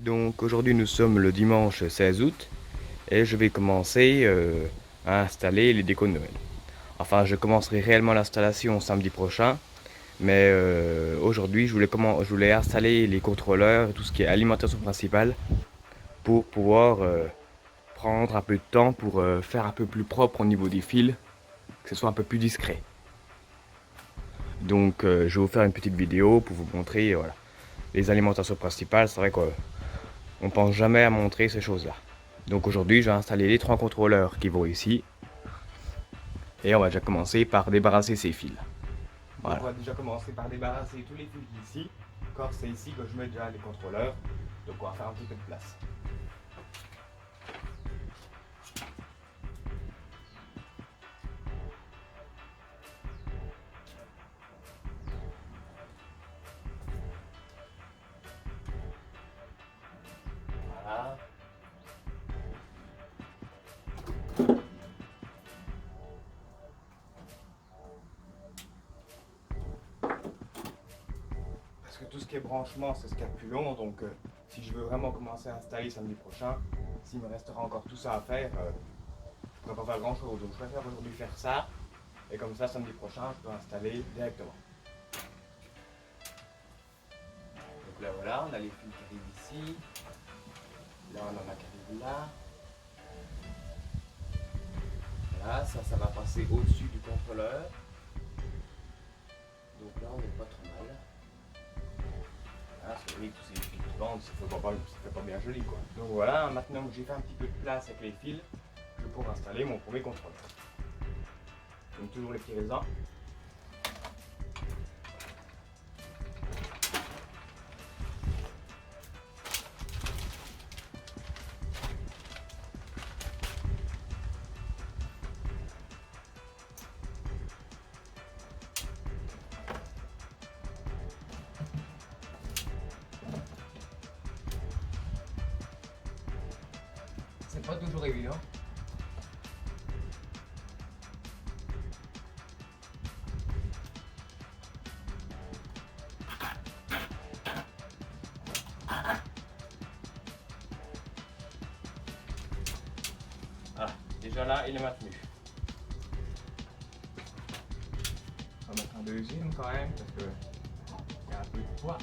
Donc aujourd'hui nous sommes le dimanche 16 août et je vais commencer à installer les décos de Noël. Enfin, je commencerai réellement l'installation samedi prochain, mais aujourd'hui je voulais installer les contrôleurs et tout ce qui est alimentation principale pour pouvoir prendre un peu de temps pour faire un peu plus propre au niveau des fils, que ce soit un peu plus discret. Donc je vais vous faire une petite vidéo pour vous montrer voilà, les alimentations principales. C'est vrai qu'on ne pense jamais à montrer ces choses-là. Donc aujourd'hui, je vais installer les trois contrôleurs qui vont ici. Et on va déjà commencer par débarrasser ces fils. Voilà. Donc on va déjà commencer par débarrasser tous les fils ici. Encore c'est ici que je mets déjà les contrôleurs. Donc on va faire un petit peu de place. Voilà. Parce que tout ce qui est branchement, c'est ce qu'il y a de plus long. Donc si je veux vraiment commencer à installer samedi prochain, s'il me restera encore tout ça à faire, je ne pourrais pas faire grand chose. Donc je préfère aujourd'hui faire ça. Et comme ça, samedi prochain, je peux installer directement. Donc là voilà, on a les fils qui arrivent ici. Là on en a qui arrivent là. Voilà, ça va passer au-dessus du contrôleur. Donc là on n'est pas trop mal. Voilà, parce que oui, tous ces fils qui pendent, ça fait pas bien joli quoi. Donc voilà, maintenant que j'ai fait un petit peu de place avec les fils, je vais pouvoir installer mon premier contrôleur. Donc toujours les petits raisins. C'est pas toujours évident. Voilà, déjà là, il est maintenu. On va mettre un deuxième quand même, parce que il y a un peu de poids.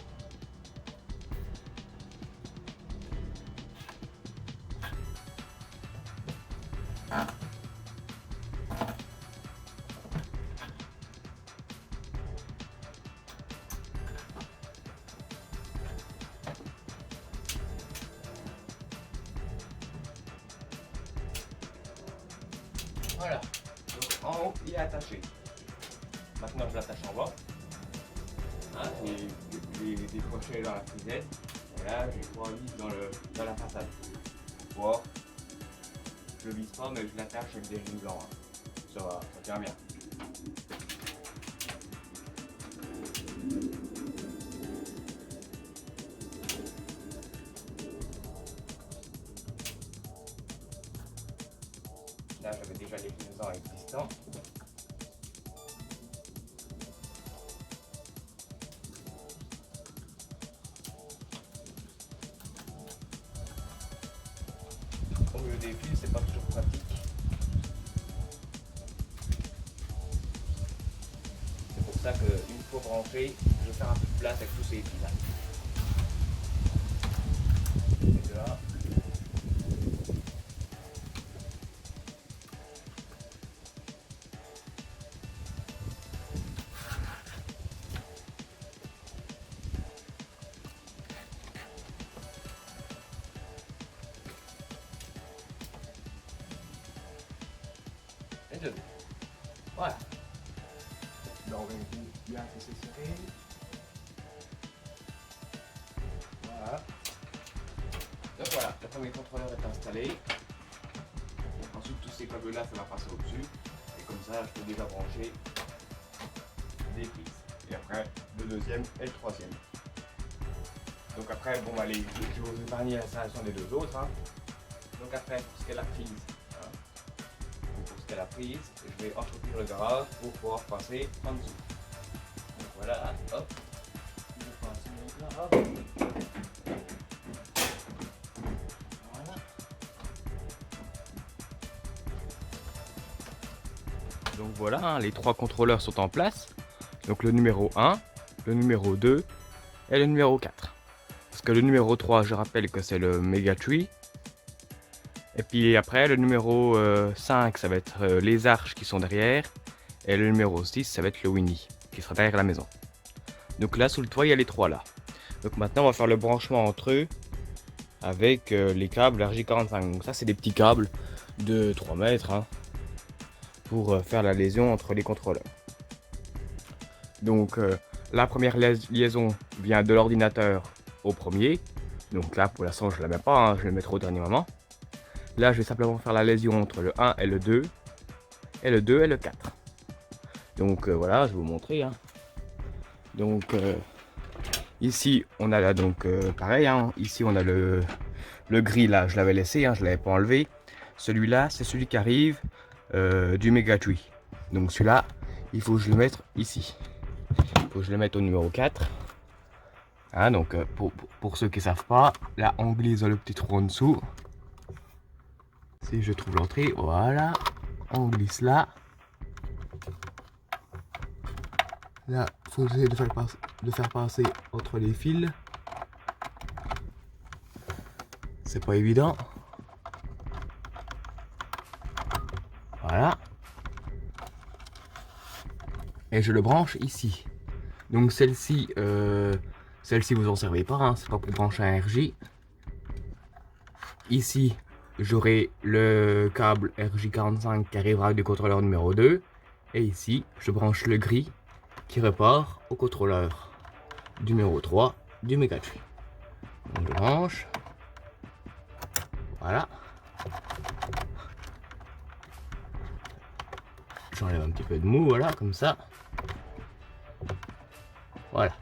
Voilà, donc en haut il est attaché. Maintenant je l'attache en bas. Hein, des crochets dans la frisette. Et là j'ai trois vis dans la façade. Pour voir, je le visse pas mais je l'attache avec des rings blancs. Hein. Ça tient bien. Là j'avais déjà les clivaisons existants. Au milieu des fils, c'est pas toujours pratique. C'est pour ça qu'une fois branché, je vais faire un peu de place avec tous ces fils là. Et là. Et deux. Voilà. Là, on va bien laisser serrer. Voilà. Donc voilà, le premier contrôleur est installé. Ensuite, tous ces câbles là, ça va passer au-dessus. Et comme ça, je peux déjà brancher des prises. Et après, le deuxième et le troisième. Donc après, bon, allez, je vais vous épargner l'installation des deux autres. Hein. Donc après, pour ce qui est la prise, hein, pour ce qui est la prise, je vais entretenir le garage pour pouvoir passer en dessous. Donc voilà, hop, je passe mon garage. voilà, hein, les 3 contrôleurs sont en place. Donc le numéro 1, le numéro 2 et le numéro 4. Parce que le numéro 3, je rappelle que c'est le Mega Tree. Et puis après, le numéro 5, ça va être les arches qui sont derrière. Et le numéro 6, ça va être le Winnie, qui sera derrière la maison. Donc là, sous le toit, il y a les 3 là. Donc maintenant, on va faire le branchement entre eux avec les câbles RJ45. Donc ça, c'est des petits câbles de 3 mètres hein, pour faire la liaison entre les contrôleurs. Donc la première liaison vient de l'ordinateur au premier. Donc là, pour l'instant, je ne la mets pas, hein, je vais le mettre au dernier moment. Là, je vais simplement faire la liaison entre le 1 et le 2. Et le 2 et le 4. Donc voilà, je vais vous montrer. Hein. Donc ici, on a là, donc pareil, hein, ici on a le gris là, je l'avais laissé, hein, je ne l'avais pas enlevé. Celui-là, c'est celui qui arrive du Mega Tree. Donc celui-là, il faut que je le mette ici. Il faut que je le mette au numéro 4. Hein, donc pour ceux qui ne savent pas, là on glisse dans le petit trou en dessous. Si je trouve l'entrée, voilà, on glisse là. Là, il faut essayer de faire passer entre les fils. C'est pas évident. Voilà. Et je le branche ici. Donc celle-ci, vous en servez pas, hein, c'est pas pour brancher un RJ. Ici, j'aurai le câble RJ45 qui arrivera du contrôleur numéro 2. Et ici, je branche le gris qui repart au contrôleur numéro 3 du Mega Tree. On le branche. Voilà. J'enlève un petit peu de mou, voilà, comme ça. Voilà.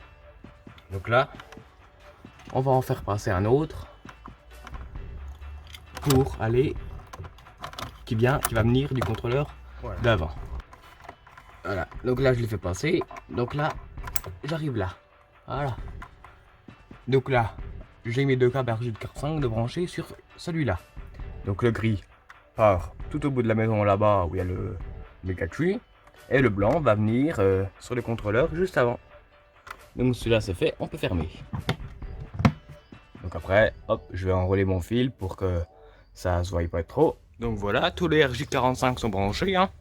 Donc là, on va en faire passer un autre pour aller qui va venir du contrôleur d'avant. Voilà. Donc là, je l'ai fait passer. Donc là, j'arrive là. Voilà. Donc là, j'ai mis 2 câbles RJ45 de brancher sur celui-là. Donc le gris part tout au bout de la maison là-bas où il y a le Mega Tree. Et le blanc va venir sur le contrôleur juste avant. Donc celui-là c'est fait, on peut fermer. Donc après, hop, je vais enrouler mon fil pour que ça se voie pas trop. Donc voilà, tous les RJ45 sont branchés, hein,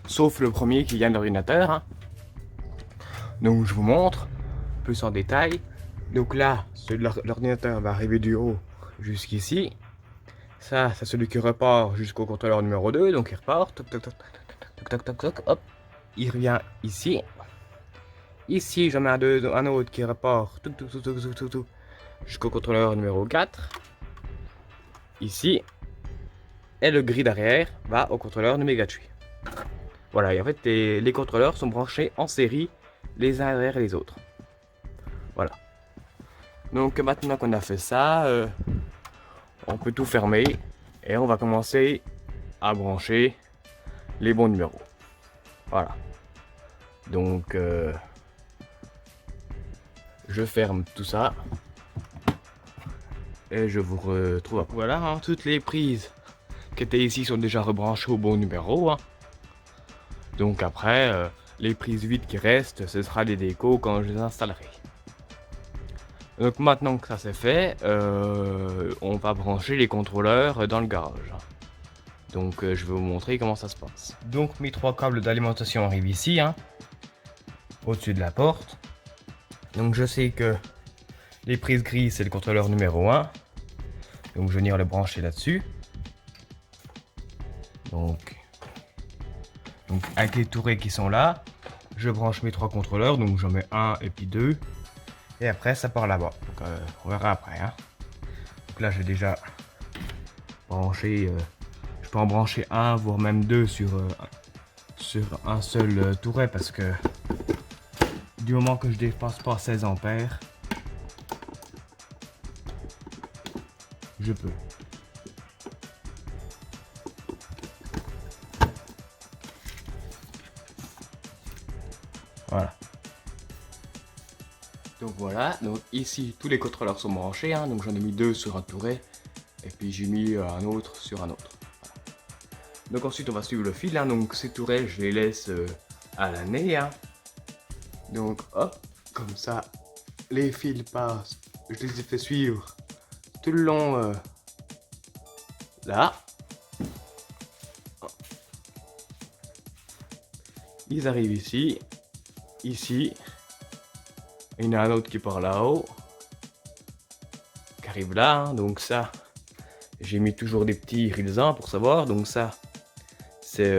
sauf le premier qui vient de l'ordinateur. Hein. Donc je vous montre plus en détail. Donc là, celui de l'ordinateur va arriver du haut jusqu'ici. Ça, c'est celui qui repart jusqu'au contrôleur numéro 2. Donc il repart, toc toc toc toc toc toc toc, hop, il revient ici. Ici, j'en ai un autre qui repart jusqu'au contrôleur numéro 4. Ici. Et le gris derrière va au contrôleur du Mega Tree. Voilà, et en fait, les contrôleurs sont branchés en série, les uns derrière les autres. Voilà. Donc maintenant qu'on a fait ça, on peut tout fermer. Et on va commencer à brancher les bons numéros. Voilà. Donc... je ferme tout ça et je vous retrouve après. Voilà, hein, toutes les prises qui étaient ici sont déjà rebranchées au bon numéro. Hein. Donc après, les prises vides qui restent, ce sera des décos quand je les installerai. Donc maintenant que ça c'est fait, on va brancher les contrôleurs dans le garage. Donc je vais vous montrer comment ça se passe. Donc mes 3 câbles d'alimentation arrivent ici, hein, au-dessus de la porte. Donc je sais que les prises grises c'est le contrôleur numéro 1. Donc je vais venir le brancher là-dessus. Donc avec les tourets qui sont là, je branche mes 3 contrôleurs. Donc j'en mets 1 et puis 2. Et après ça part là-bas. Donc on verra après. Hein. Donc là j'ai déjà branché. Je peux en brancher 1 voire même 2 sur un seul touret parce que du moment que je dépasse pas 16 ampères, je peux. Voilà. Donc voilà, donc ici tous les contrôleurs sont branchés, hein, donc j'en ai mis 2 sur un touret et puis j'ai mis un autre sur un autre. Voilà. Donc ensuite on va suivre le fil, hein. Donc ces tourelles je les laisse à l'année, hein. Donc hop, comme ça les fils passent, je les ai fait suivre tout le long là. Ils arrivent ici, ici, il y en a un autre qui part là-haut, qui arrive là, hein. Donc ça, j'ai mis toujours des petits rilsans pour savoir, donc ça c'est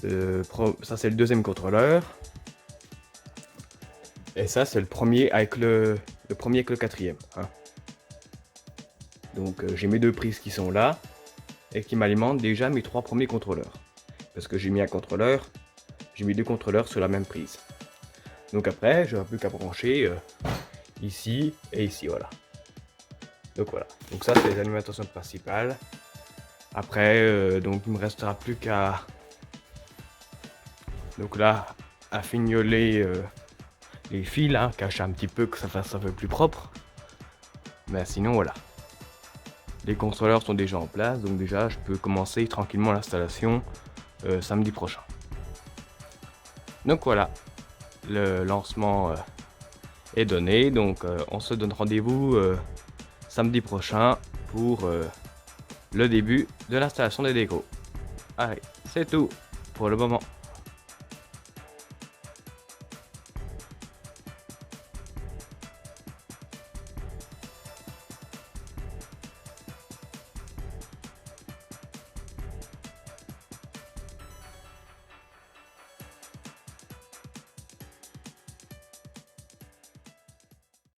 le deuxième contrôleur. Et ça c'est le premier avec le premier avec le quatrième, hein. Donc j'ai mes deux prises qui sont là et qui m'alimentent déjà mes trois premiers contrôleurs. Parce que j'ai mis un contrôleur, j'ai mis deux contrôleurs sur la même prise. Donc après, je n'ai plus qu'à brancher ici et ici, voilà. Donc voilà. Donc ça c'est les alimentations principales. Après, donc il me restera plus qu'à, donc là, à fignoler les fils, hein, cacher un petit peu que ça fasse un peu plus propre. Mais sinon voilà. Les contrôleurs sont déjà en place, donc déjà je peux commencer tranquillement l'installation samedi prochain. Donc voilà, le lancement est donné, donc on se donne rendez-vous samedi prochain pour le début de l'installation des décos. Allez, c'est tout pour le moment.